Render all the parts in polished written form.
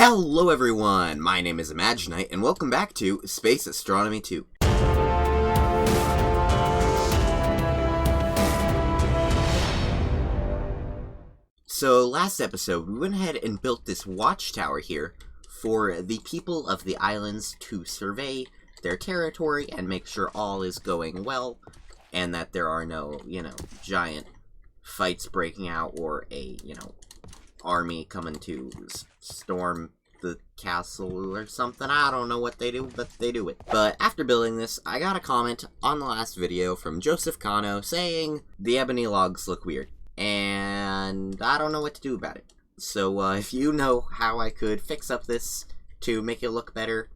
Hello everyone, my name is ImagineKnight, and welcome back to Space Astronomy 2. So last episode, we went ahead and built this watchtower here for the people of the islands to survey their territory and make sure all is going well, and that there are no, giant fights breaking out or a, army coming to storm the castle or something. I don't know what they do, but they do it. But after building this, I got a comment on the last video from Joseph Cano saying the ebony logs look weird, and I don't know what to do about it. So if you know how I could fix up this to make it look better,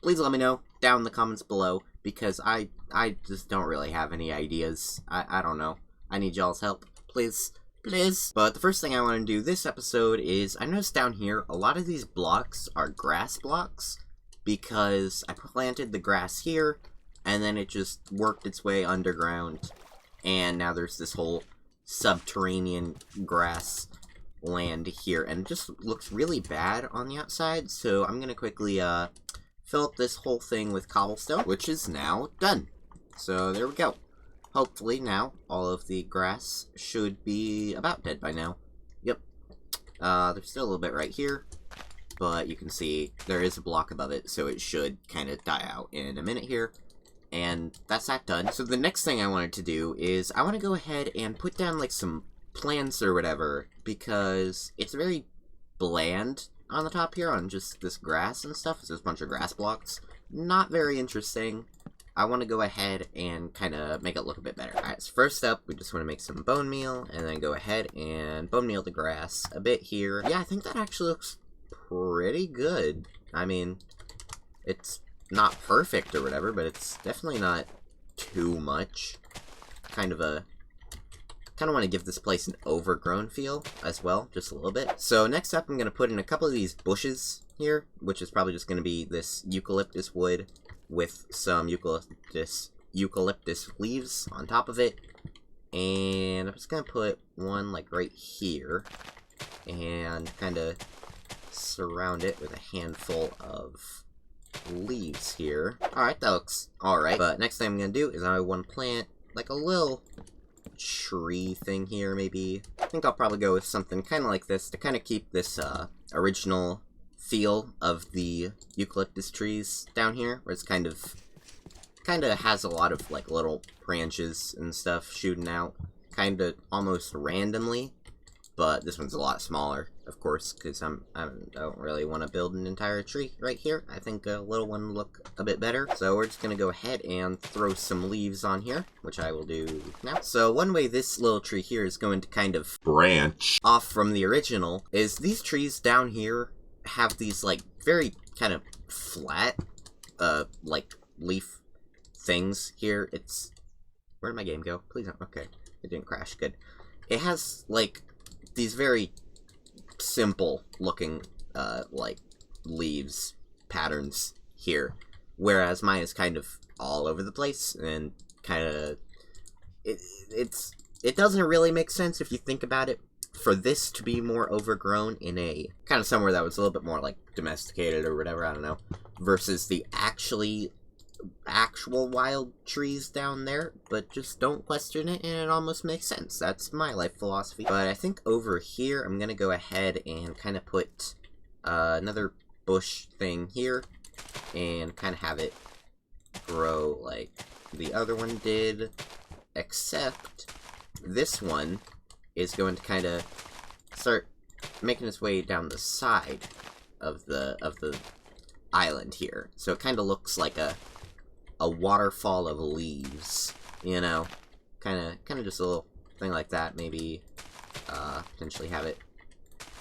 please let me know down in the comments below, because I just don't really have any ideas. I don't know. I need y'all's help, please. But the first thing I want to do this episode is, I noticed down here, a lot of these blocks are grass blocks, because I planted the grass here, and then it just worked its way underground, and now there's this whole subterranean grass land here, and it just looks really bad on the outside, so I'm gonna quickly, fill up this whole thing with cobblestone, which is now done. So there we go. Hopefully now, all of the grass should be about dead by now. Yep. There's still a little bit right here, but you can see there is a block above it, so it should kind of die out in a minute here. And that's that done. So the next thing I wanted to do is, I want to go ahead and put down, like, some plants or whatever, because it's very bland on the top here, on just this grass and stuff. It's just a bunch of grass blocks. Not very interesting. I want to go ahead and kind of make it look a bit better. Alright, so first up, we just want to make some bone meal, and then go ahead and bone meal the grass a bit here. Yeah, I think that actually looks pretty good. I mean, it's not perfect or whatever, but it's definitely not too much. Kind of want to give this place an overgrown feel as well, just a little bit. So next up, I'm going to put in a couple of these bushes here, which is probably just going to be this eucalyptus wood with some eucalyptus leaves on top of it. And I'm just going to put one, like, right here, and kind of surround it with a handful of leaves here. Alright, that looks alright. But next thing I'm going to do is I want to plant, like, a little tree thing here, maybe. I think I'll probably go with something kind of like this to kind of keep this original feel of the eucalyptus trees down here, where it's kind of has a lot of, like, little branches and stuff shooting out kind of almost randomly. But this one's a lot smaller, of course, because I don't really want to build an entire tree right here. I think a little one would look a bit better. So we're just going to go ahead and throw some leaves on here, which I will do now. So one way this little tree here is going to kind of branch off from the original is these trees down here have these, like, very kind of flat, like, leaf things here. It's... Where'd my game go? Please don't... Okay, it didn't crash. Good. It has, like, these very simple looking, like, leaves patterns here, whereas mine is kind of all over the place, and kind of, it doesn't really make sense if you think about it, for this to be more overgrown in a kind of somewhere that was a little bit more, like, domesticated or whatever, I don't know, versus the actual wild trees down there. But just don't question it, and it almost makes sense. That's my life philosophy. But I think over here, I'm gonna go ahead and kind of put another bush thing here, and kind of have it grow like the other one did, except this one is going to kind of start making its way down the side of the island here. So it kind of looks like a waterfall of leaves, you know? Kind of just a little thing like that. Maybe potentially have it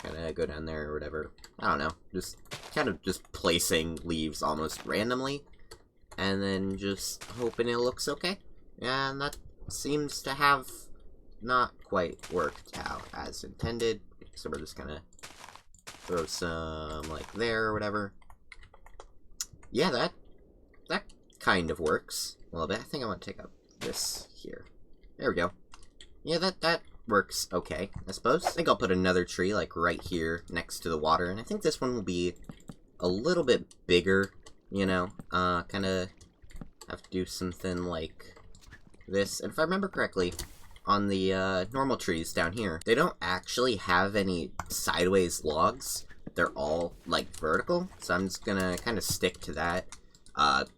kind of go down there or whatever. I don't know. Just kind of just placing leaves almost randomly, and then just hoping it looks okay. And that seems to have not quite worked out as intended. So we're just gonna throw some, like, there or whatever. Yeah, that kind of works a little bit. I think I want to take out this here. There we go. Yeah, that works okay, I suppose. I think I'll put another tree, like, right here next to the water, and I think this one will be a little bit bigger, you know? Kind of have to do something like this. And if I remember correctly, on the normal trees down here, they don't actually have any sideways logs. They're all, like, vertical, so I'm just gonna kind of stick to that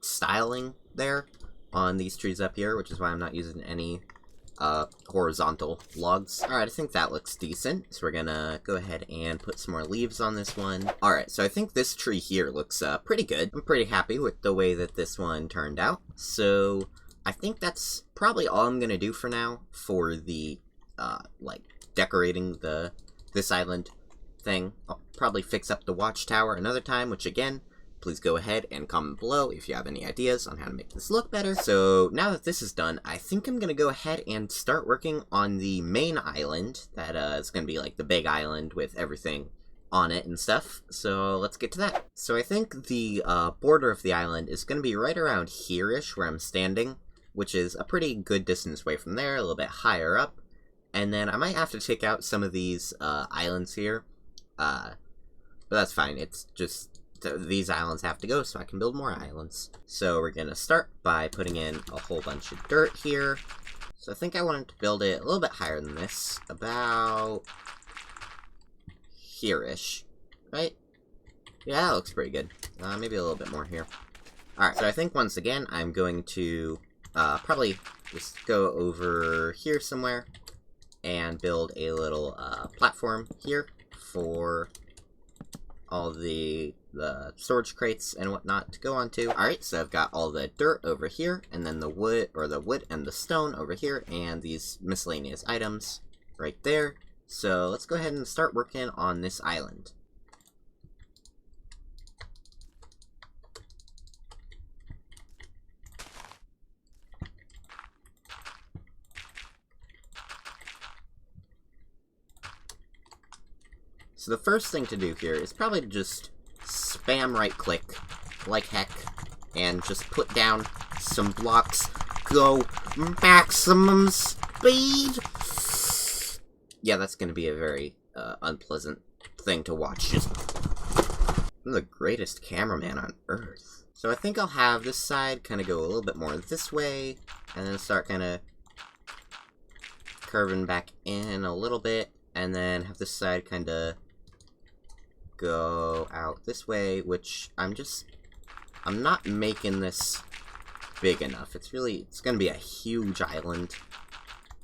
styling there on these trees up here, which is why I'm not using any horizontal logs. Alright, I think that looks decent, so we're gonna go ahead and put some more leaves on this one. Alright, so I think this tree here looks pretty good. I'm pretty happy with the way that this one turned out. So I think that's probably all I'm gonna do for now for the, like, decorating this island thing. I'll probably fix up the watchtower another time, which again, please go ahead and comment below if you have any ideas on how to make this look better. So now that this is done, I think I'm gonna go ahead and start working on the main island that is gonna be like the big island with everything on it and stuff. So let's get to that. So I think the border of the island is gonna be right around here-ish where I'm standing, which is a pretty good distance away from there, a little bit higher up. And then I might have to take out some of these islands here. But that's fine. It's just these islands have to go so I can build more islands. So we're gonna start by putting in a whole bunch of dirt here. So I think I wanted to build it a little bit higher than this, about here-ish, right? Yeah, that looks pretty good. Maybe a little bit more here. Alright, so I think once again I'm going to probably just go over here somewhere and build a little platform here for all the storage crates and whatnot to go onto. Alright, so I've got all the dirt over here, and then the wood and the stone over here, and these miscellaneous items right there. So let's go ahead and start working on this island. So the first thing to do here is probably to just spam right-click like heck and just put down some blocks. Go maximum speed! Yeah, that's going to be a very unpleasant thing to watch. Just, I'm the greatest cameraman on Earth. So I think I'll have this side kind of go a little bit more this way, and then start kind of curving back in a little bit, and then have this side kind of go out this way, which I'm not making this big enough. It's gonna be a huge island.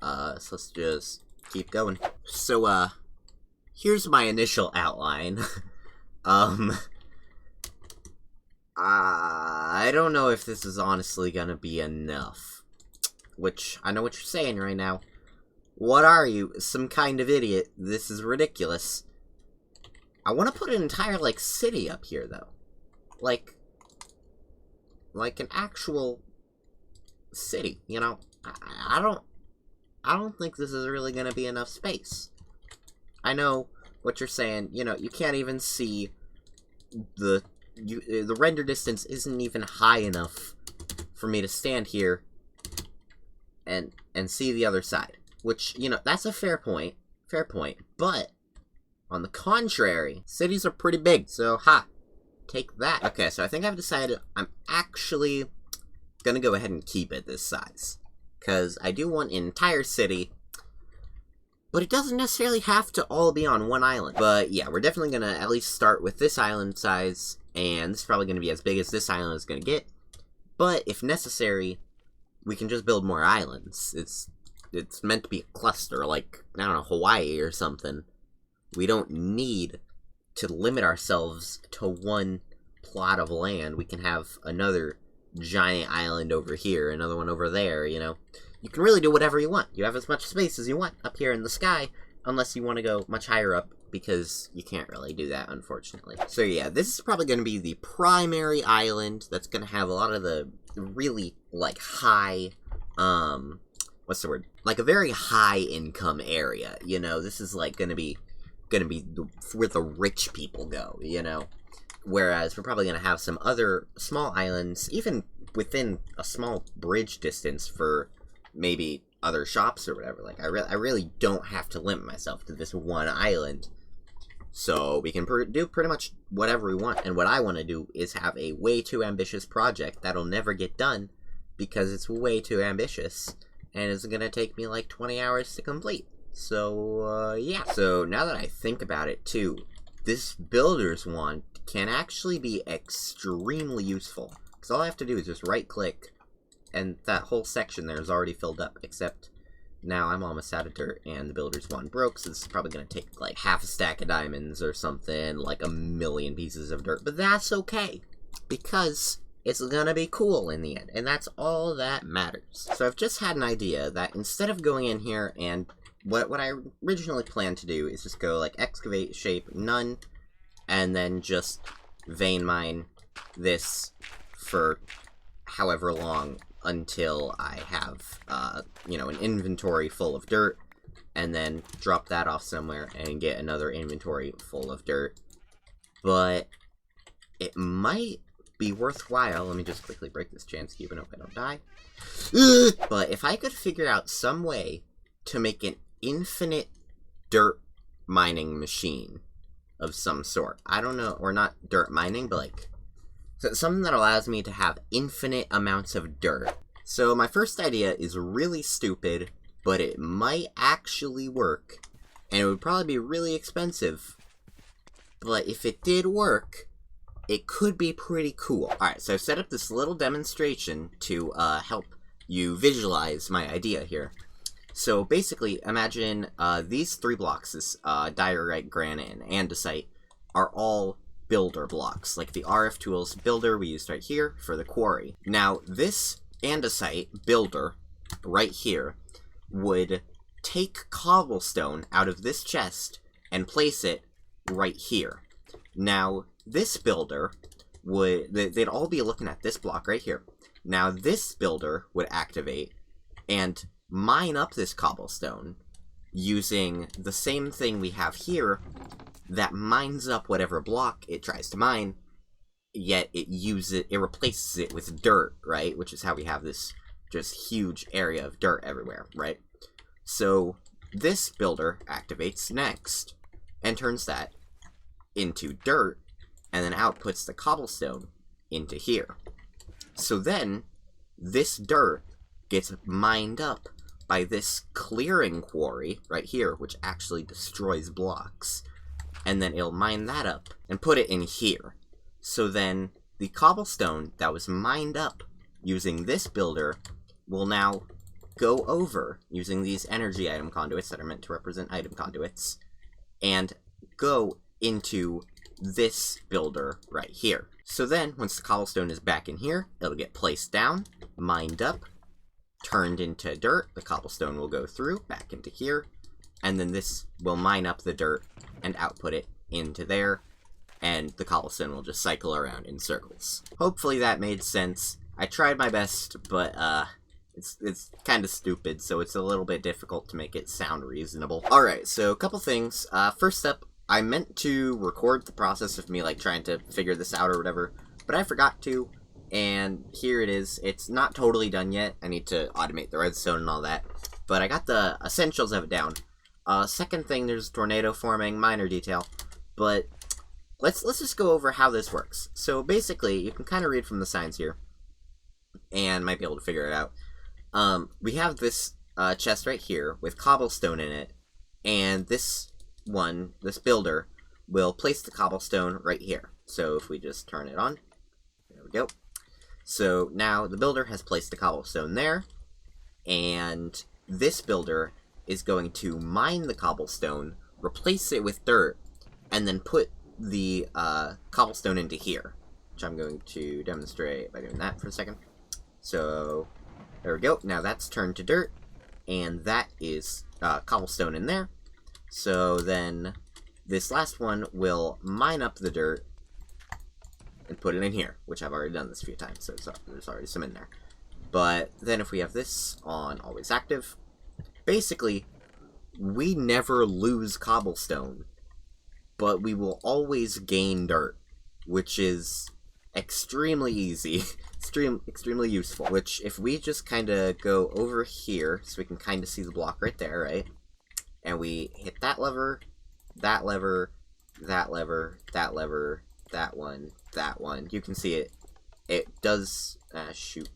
So let's just keep going. So, here's my initial outline. I don't know if this is honestly gonna be enough. Which, I know what you're saying right now. What are you? Some kind of idiot? This is ridiculous. I want to put an entire, like, city up here, though. Like an actual city, you know? I don't think this is really going to be enough space. I know what you're saying, you know, you can't even see the render distance isn't even high enough for me to stand here and see the other side. Which, you know, that's a fair point, but on the contrary, cities are pretty big, so take that. Okay, so I think I've decided I'm actually gonna go ahead and keep it this size, because I do want an entire city, but it doesn't necessarily have to all be on one island. But yeah, we're definitely gonna at least start with this island size, and this is probably gonna be as big as this island is gonna get, but if necessary, we can just build more islands. It's meant to be a cluster, like, I don't know, Hawaii or something. We don't need to limit ourselves to one plot of land. We can have another giant island over here, another one over there, you know. You can really do whatever you want. You have as much space as you want up here in the sky, unless you want to go much higher up, because you can't really do that, unfortunately. So yeah, this is probably going to be the primary island that's going to have a lot of the really, like, high, what's the word? Like a very high income area, you know. This is like gonna be where the rich people go, you know. Whereas we're probably gonna have some other small islands, even within a small bridge distance, for maybe other shops or whatever. Like, I really don't have to limit myself to this one island. So we can do pretty much whatever we want. And what I want to do is have a way too ambitious project that'll never get done because it's way too ambitious. And it's going to take me like 20 hours to complete. So, yeah. So now that I think about it too, this builder's wand can actually be extremely useful. Because all I have to do is just right click, and that whole section there is already filled up, except now I'm almost out of dirt, and the builder's wand broke, so this is probably going to take like half a stack of diamonds or something, like 1,000,000 pieces of dirt. But that's okay, because it's going to be cool in the end, and that's all that matters. So I've just had an idea that instead of going in here and what I originally planned to do is just go like excavate, shape, none, and then just vein mine this for however long until I have, you know, an inventory full of dirt, and then drop that off somewhere and get another inventory full of dirt. But it might be worthwhile. Let me just quickly break this chance cube and hope I don't die. But if I could figure out some way to make an infinite dirt mining machine of some sort. I don't know, or not dirt mining, but like something that allows me to have infinite amounts of dirt. So my first idea is really stupid, but it might actually work, and it would probably be really expensive. But if it did work, it could be pretty cool. Alright, so I've set up this little demonstration to help you visualize my idea here. So basically, imagine these 3 blocks, this diorite, granite, and andesite, are all builder blocks, like the RF Tools builder we used right here for the quarry. Now, this andesite builder right here would take cobblestone out of this chest and place it right here. Now, this builder would, they'd all be looking at this block right here. Now, this builder would activate and mine up this cobblestone using the same thing we have here that mines up whatever block it tries to mine, yet it replaces it with dirt, right? Which is how we have this just huge area of dirt everywhere, right? So this builder activates next and turns that into dirt, and then outputs the cobblestone into here. So then this dirt gets mined up by this clearing quarry right here, which actually destroys blocks. And then it'll mine that up and put it in here. So then the cobblestone that was mined up using this builder will now go over using these energy item conduits that are meant to represent item conduits and go into this builder right here. So then once the cobblestone is back in here, it'll get placed down, mined up, turned into dirt. The cobblestone will go through back into here, and then this will mine up the dirt and output it into there, and the cobblestone will just cycle around in circles. Hopefully that made sense. I tried my best, but it's kind of stupid, so it's a little bit difficult to make it sound reasonable. Alright, so a couple things. First up, I meant to record the process of me like trying to figure this out or whatever, but I forgot to, and here it is. It's not totally done yet. I need to automate the redstone and all that, but I got the essentials of it down. Second thing, there's a tornado forming, minor detail, but let's just go over how this works. So basically, you can kind of read from the signs here, and might be able to figure it out. We have this chest right here with cobblestone in it, and this builder will place the cobblestone right here. So if we just turn it on, there we go. So now the builder has placed the cobblestone there, and this builder is going to mine the cobblestone, replace it with dirt, and then put the cobblestone into here, which I'm going to demonstrate by doing that for a second. So there we go. Now that's turned to dirt, and that is cobblestone in there. So then this last one will mine up the dirt and put it in here, which I've already done this a few times, so there's already some in there. But then if we have this on always active, basically we never lose cobblestone, but we will always gain dirt, which is extremely easy. Extremely useful. Which, if we just kind of go over here, so we can kind of see the block right there, right? And we hit that lever, that lever, that lever, that lever, that one, that one. You can see it. It does, shoot.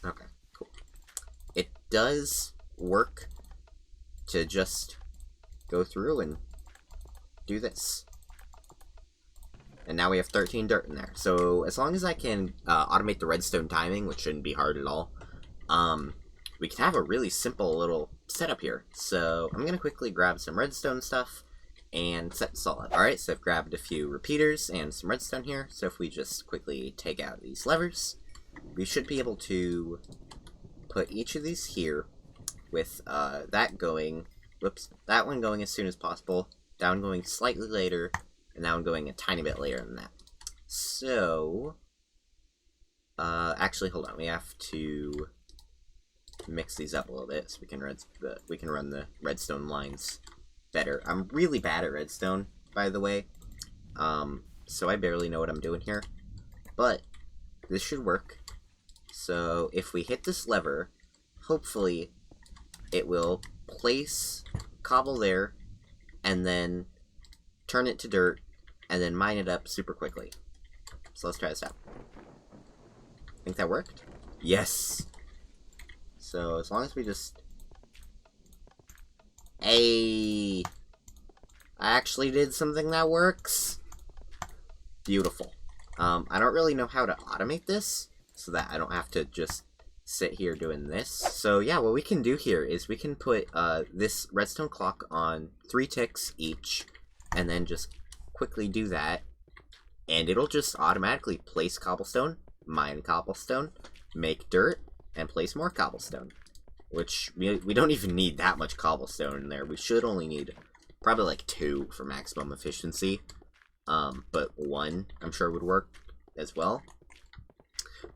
Okay, cool. It does work to just go through and do this. And now we have 13 dirt in there. So as long as I can automate the redstone timing, which shouldn't be hard at all, we can have a really simple little setup here. So I'm going to quickly grab some redstone stuff and set this all up. Alright, so I've grabbed a few repeaters and some redstone here. So if we just quickly take out these levers, we should be able to put each of these here with that going, whoops, that one going as soon as possible, that one going slightly later, and that one going a tiny bit later than that. So, actually, hold on, we have to mix these up a little bit so we can run the redstone lines better. I'm really bad at redstone, by the way, so I barely know what I'm doing here, but this should work. So if we hit this lever, hopefully it will place cobble there, and then turn it to dirt, and then mine it up super quickly. So let's try this out. Think that worked? Yes! So as long as we just... Hey! I actually did something that works! Beautiful. I don't really know how to automate this, so that I don't have to just sit here doing this. So yeah, what we can do here is we can put this redstone clock on 3 ticks each, and then just quickly do that, and it'll just automatically place cobblestone, mine cobblestone, make dirt, and place more cobblestone. Which, we don't even need that much cobblestone in there. We should only need probably like 2 for maximum efficiency. But 1, I'm sure, would work as well.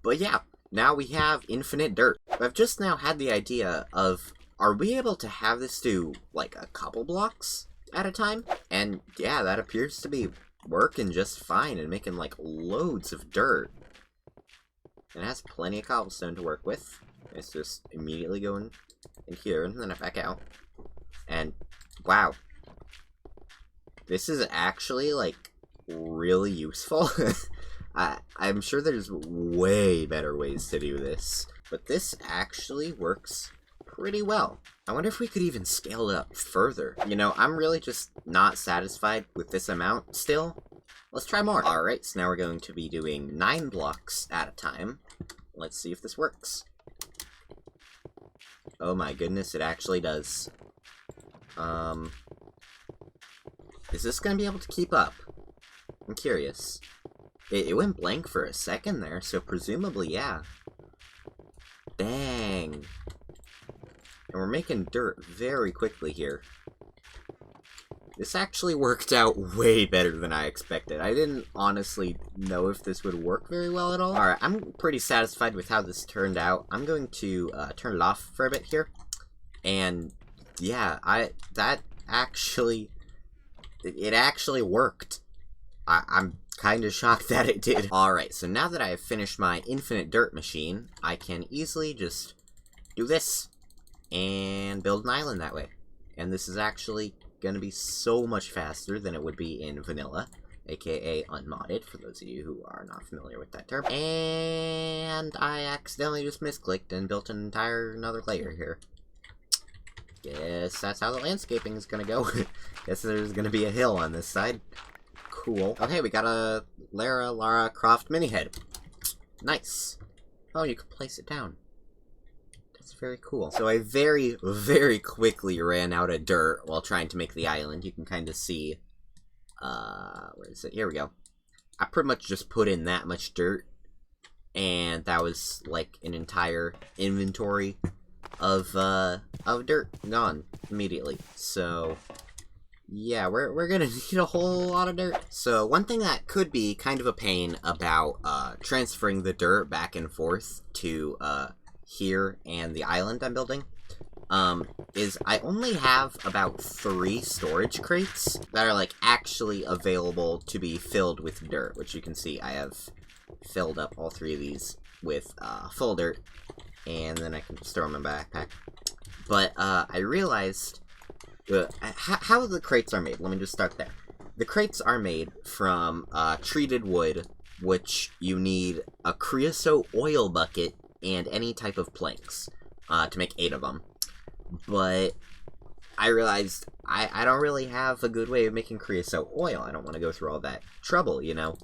But yeah, now we have infinite dirt. I've just now had the idea of, are we able to have this do, like, a couple blocks at a time? And yeah, that appears to be working just fine and making, like, loads of dirt. And it has plenty of cobblestone to work with. It's just immediately going in here and then back out. And, wow. This is actually, like, really useful. I'm sure there's way better ways to do this, but this actually works pretty well. I wonder if we could even scale it up further. You know, I'm really just not satisfied with this amount still. Let's try more. Alright, so now we're going to be doing 9 blocks at a time. Let's see if this works. Oh my goodness, it actually does. Is this going to be able to keep up? I'm curious. It went blank for a second there, so presumably, yeah. Dang. And we're making dirt very quickly here. This actually worked out way better than I expected. I didn't honestly know if this would work very well at all. Alright, I'm pretty satisfied with how this turned out. I'm going to turn it off for a bit here. And yeah, it actually worked. I'm kind of shocked that it did. Alright, so now that I have finished my infinite dirt machine, I can easily just do this and build an island that way. And this is actually going to be so much faster than it would be in vanilla, aka unmodded, for those of you who are not familiar with that term. And I accidentally just misclicked and built an entire another layer here. Guess that's how the landscaping is going to go. Guess there's going to be a hill on this side. Cool. Okay, we got a Lara Croft mini head. Nice. Oh, you can place it down. That's very cool. So I very, very quickly ran out of dirt while trying to make the island. You can kind of see, where is it? Here we go. I pretty much just put in that much dirt, and that was like an entire inventory of dirt gone immediately. So yeah, we're gonna need a whole lot of dirt. So one thing that could be kind of a pain about transferring the dirt back and forth to here and the island I'm building is I only have about 3 storage crates that are, like, actually available to be filled with dirt, which you can see I have filled up all 3 of these with, full dirt, and then I can just throw them in my backpack. But, I realized, how the crates are made. Let me just start there. The crates are made from, treated wood, which you need a creosote oil bucket and any type of planks, to make 8 of them. But I realized I don't really have a good way of making creosote oil. I don't want to go through all that trouble, you know?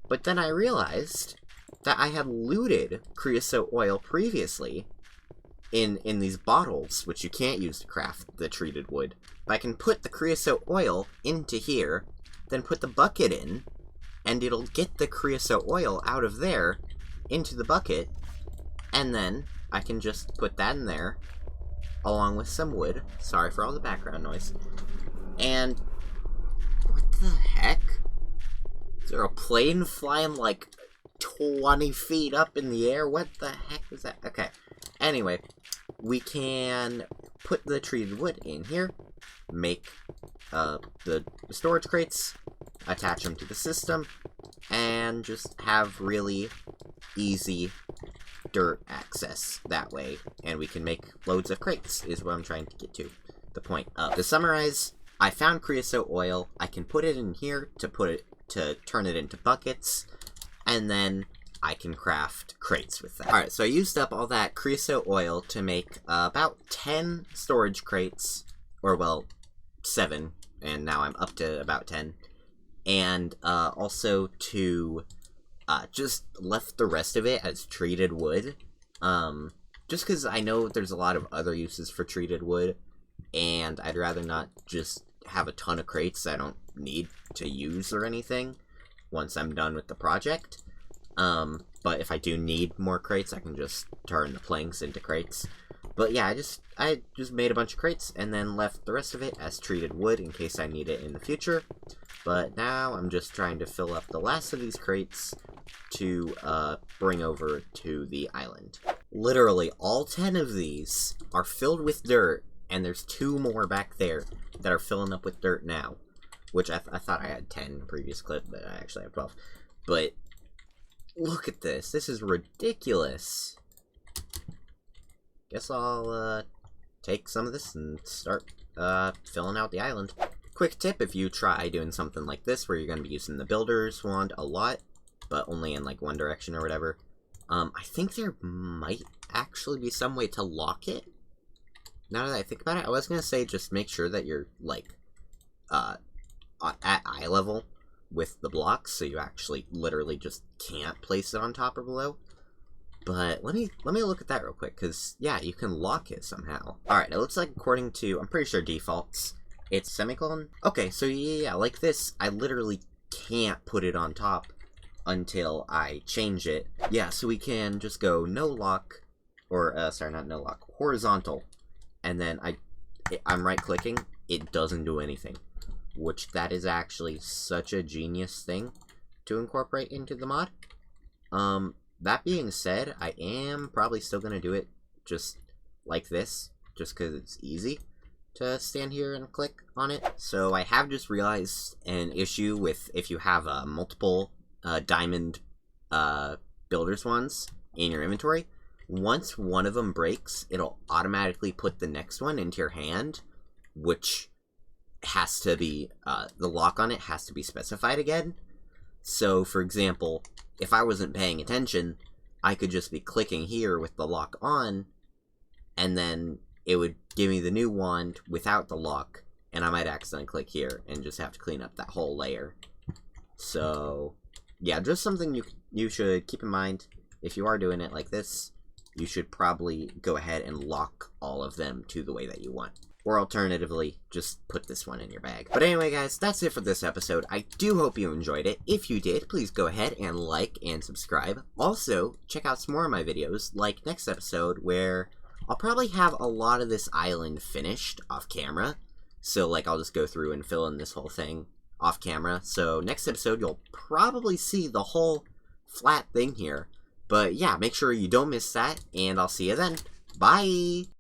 But then I realized that I had looted creosote oil previously in these bottles, which you can't use to craft the treated wood. But I can put the creosote oil into here, then put the bucket in, and it'll get the creosote oil out of there into the bucket, and then I can just put that in there, along with some wood. Sorry for all the background noise. And what the heck? Is there a plane flying like 20 feet up in the air? What the heck is that? Okay. Anyway, we can put the treated wood in here, make the storage crates, attach them to the system, and just have really easy dirt access that way, and we can make loads of crates, is what I'm trying to get to. The point. To summarize, I found creosote oil. I can put it in here to turn it into buckets, and then I can craft crates with that. Alright, so I used up all that creosote oil to make about 10 storage crates, or well, 7, and now I'm up to about 10. And also to just left the rest of it as treated wood. Just because I know there's a lot of other uses for treated wood, and I'd rather not just have a ton of crates I don't need to use or anything once I'm done with the project. But if I do need more crates, I can just turn the planks into crates. But yeah, I just made a bunch of crates and then left the rest of it as treated wood in case I need it in the future. But now I'm just trying to fill up the last of these crates to bring over to the island. Literally, all 10 of these are filled with dirt, and there's 2 more back there that are filling up with dirt now. Which I thought I had 10 in the previous clip, but I actually have 12. But look at this. This is ridiculous. Guess I'll take some of this and start filling out the island. Quick tip, if you try doing something like this where you're going to be using the builder's wand a lot, but only in like one direction or whatever, I think there might actually be some way to lock it. Now that I think about it, I was going to say just make sure that you're like at eye level with the blocks, so you actually literally just can't place it on top or below. But let me look at that real quick, because yeah, you can lock it somehow. Alright, it looks like according to, I'm pretty sure defaults, it's semicolon. Okay, so yeah, like this, I literally can't put it on top until I change it. Yeah, so we can just go no lock, or sorry, not no lock, horizontal, and then I'm right clicking, it doesn't do anything, which that is actually such a genius thing to incorporate into the mod. That being said, I am probably still gonna do it just like this, just because it's easy to stand here and click on it. So I have just realized an issue with if you have multiple diamond builder's wands in your inventory. Once one of them breaks, it'll automatically put the next one into your hand, which has to be, the lock on it has to be specified again. So, for example, if I wasn't paying attention, I could just be clicking here with the lock on, and then it would give me the new wand without the lock, and I might accidentally click here and just have to clean up that whole layer. So, yeah, just something you should keep in mind. If you are doing it like this, you should probably go ahead and lock all of them to the way that you want. Or alternatively, just put this one in your bag. But anyway, guys, that's it for this episode. I do hope you enjoyed it. If you did, please go ahead and like and subscribe. Also, check out some more of my videos, like next episode, where I'll probably have a lot of this island finished off camera. So, like, I'll just go through and fill in this whole thing off camera. So, next episode, you'll probably see the whole flat thing here. But yeah, make sure you don't miss that, and I'll see you then. Bye!